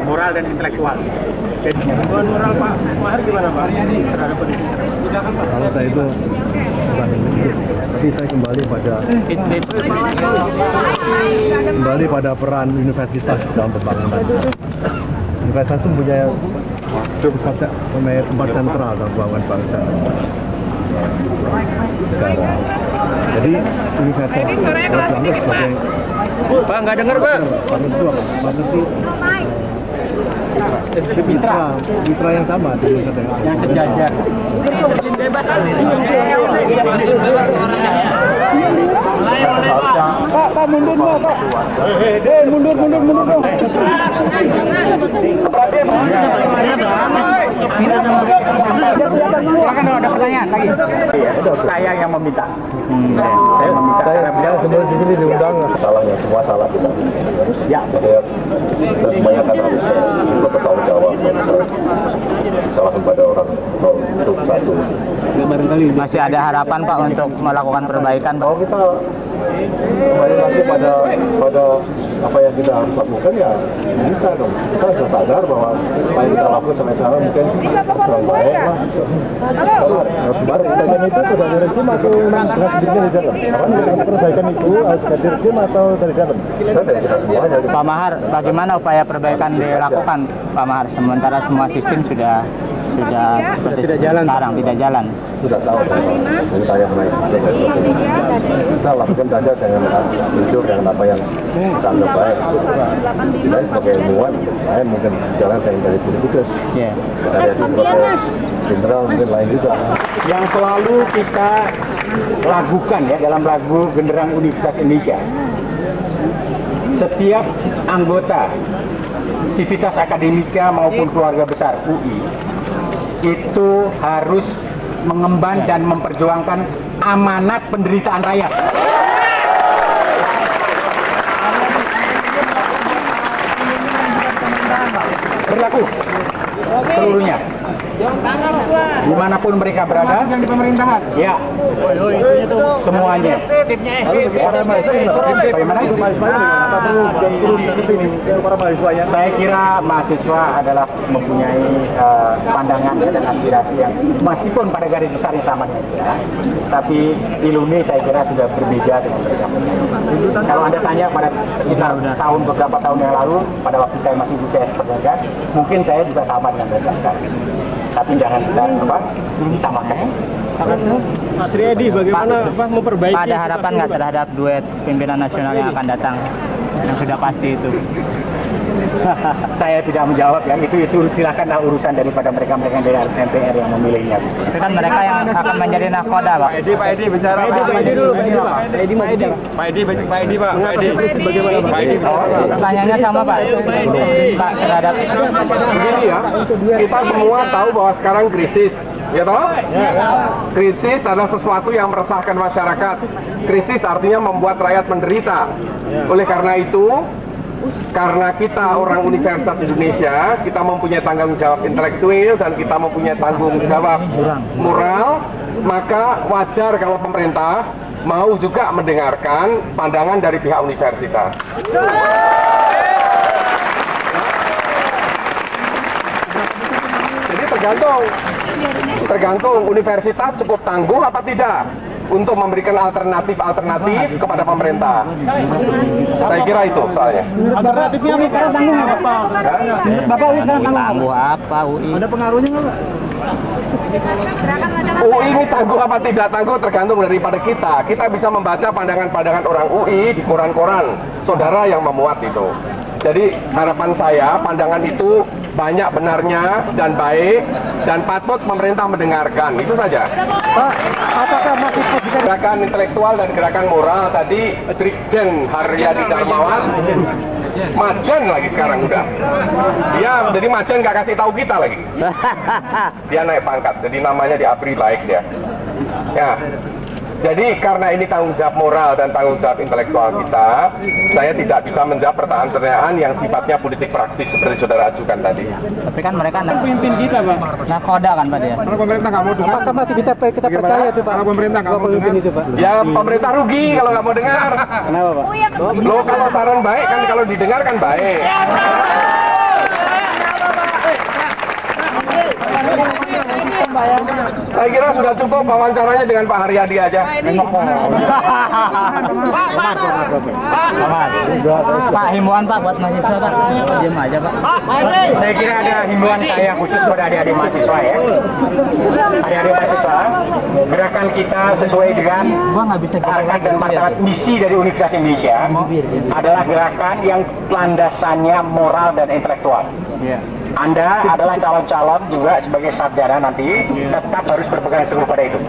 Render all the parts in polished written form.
Moral dan intelektual. Moral Pak Mahar gimana Pak? Terhadap kondisi sekarang. Kalau saya itu bukan Inggris, tapi saya kembali pada peran universitas dalam pembangunan. Universitas itu punya tempat sentral dalam pembangunan bangsa negara. Jadi universitas itu dianggap sebagai Pak nggak dengar Pak? mitra yang sama di Yang sejajar. Pak mundur Pak. Mundur dong. Silakan dong, ada pertanyaan lagi. Saya yang meminta. Saya sebenarnya di sini diundang salahnya, semua salah kita. Ya. Kita semuanya kan harus ikut bertanggung jawab, salahkan pada orang untuk satu. Barangkali masih ada harapan Pak untuk melakukan perbaikan Pak. Kalau kita kembali lagi pada apa yang kita harus lakukan ya bisa dong. Kita harus sadar bahwa apa yang kita lakukan sampai sekarang mungkin kurang baik lah. Harus kembali. Perbaikan itu dari rejim atau sendirinya di dalam? Perbaikan itu harus dari rejim atau dari dalam? Kita semuanya. Pak Mahar, bagaimana upaya perbaikan dilakukan Pak Mahar? Sementara semua sistem sudah seperti sekarang tidak jalan. Sudah tahu jadi saya menaik kita lakukan saja dengan jujur dengan apa yang kita anggap baik. Saya sebagai ilmuwan, saya mungkin jalan dari politikus. Saya sebagai jenderal mungkin lain juga. Yang selalu kita lakukan ya dalam lagu Genderang Universitas Indonesia, setiap anggota Sivitas Akademika maupun keluarga besar UI itu harus mengemban dan memperjuangkan amanat penderitaan rakyat. Berlaku seluruhnya, dimanapun mereka berada, yang di pemerintahan, ya, semuanya. Saya kira mahasiswa adalah mempunyai pandangan dan aspirasi yang meskipun pada garis besar yang sama dengan kita, tapi iluni saya kira sudah berbeda dengan mereka. Kalau Anda tanya pada sekitar beberapa tahun yang lalu, pada waktu saya masih berusia sepertiga, mungkin saya juga sama dengan mereka sekarang. Tapi jangan kita disamakan. Mas Riyadi, bagaimana memperbaiki? Ada harapan nggak terhadap duet pimpinan nasional yang akan datang? Yang sudah pasti itu. Saya tidak menjawab ya, itu silakanlah urusan daripada mereka dari MPR yang memilihnya. Itu kan mereka yang akan menjadi nahkoda, Pak. Pak Edi bicara. Pak Edi dulu, Pak Edi. Bagaimana Pak Edi? Pertanyaannya sama Pak. Pak terhadap begini ya, kita semua tahu bahwa sekarang krisis. Ya toh? Krisis adalah sesuatu yang meresahkan masyarakat. Krisis artinya membuat rakyat menderita. Oleh karena itu, karena kita orang Universitas Indonesia, kita mempunyai tanggung jawab intelektual dan kita mempunyai tanggung jawab moral, maka wajar kalau pemerintah mau juga mendengarkan pandangan dari pihak universitas. Jadi tergantung universitas cukup tangguh apa tidak untuk memberikan alternatif kepada pemerintah. Saya kira itu soalnya. alternatifnya UI sekarang tanggung apa? Bapak UI sekarang tanggung apa UI? Ada pengaruhnya nggak Pak? UI ini tangguh apa tidak tangguh tergantung daripada kita. Kita bisa membaca pandangan-pandangan orang UI di koran-koran saudara yang memuat itu. Jadi harapan saya pandangan itu banyak benarnya dan baik dan patut pemerintah mendengarkan. Itu saja. Pak, apakah masih bisa Gerakan intelektual dan gerakan moral tadi Brigjen Haryadi Darmawan Majen lagi sekarang udah. Dia jadi Majen nggak kasih tahu kita lagi. Dia naik pangkat, jadi namanya diabri baik dia. Ya, Jadi karena ini tanggung jawab moral dan tanggung jawab intelektual kita, saya tidak bisa menjawab pertanyaan-pertanyaan yang sifatnya politik praktis seperti saudara ajukan tadi. Tapi kan mereka pemimpin kita, Pak. Nakoda kan, Pak dia. Kalau pemerintah nggak mau dengar, Apakah masih bisa kita percaya tuh, Pak? kalau pemerintah nggak mau dengar, itu, Pak. Ya pemerintah rugi kalau nggak mau dengar. Kenapa, Pak? Loh kalau saran baik kan kalau didengar kan baik. Saya kira sudah cukup wawancaranya dengan Pak Haryadi aja. Pak, himbauan Pak buat mahasiswa, Pak. Diam aja, Pak. Saya kira ada himbauan saya khusus kepada adik-adik mahasiswa ya. Adik-adik mahasiswa, gerakan kita sesuai dengan harkat dan martabat misi dari Universitas Indonesia adalah gerakan yang landasannya moral dan intelektual. Anda adalah calon-calon juga sebagai sarjana nanti tetap harus berpegang teguh pada itu.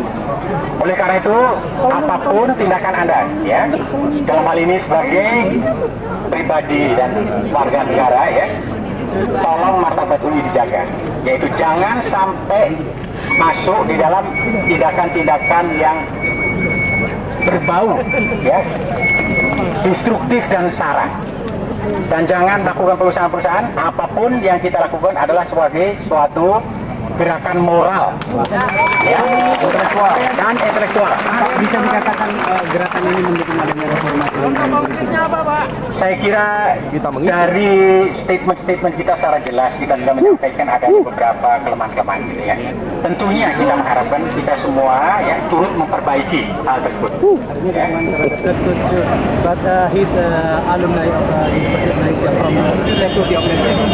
Oleh karena itu, apapun tindakan Anda, ya, dalam hal ini sebagai pribadi dan warga negara, ya, tolong martabat UI dijaga. Yaitu jangan sampai masuk di dalam tindakan-tindakan yang berbau, ya, destruktif dan sara. Dan jangan lakukan perusahaan-perusahaan, apapun yang kita lakukan adalah sebagai suatu gerakan moral, ya, intelektual dan intelektual. Bisa dikatakan gerakan ini mendukung adanya reformasi. Saya kira dari statement-statement kita secara jelas kita sudah menyampaikan ada beberapa kelemahan-kelemahan gitu ya. Tentunya kita mengharapkan kita semua ya turut memperbaiki hal tersebut. Ya. But he's alumni of University of Malaysia from Faculty of Medicine.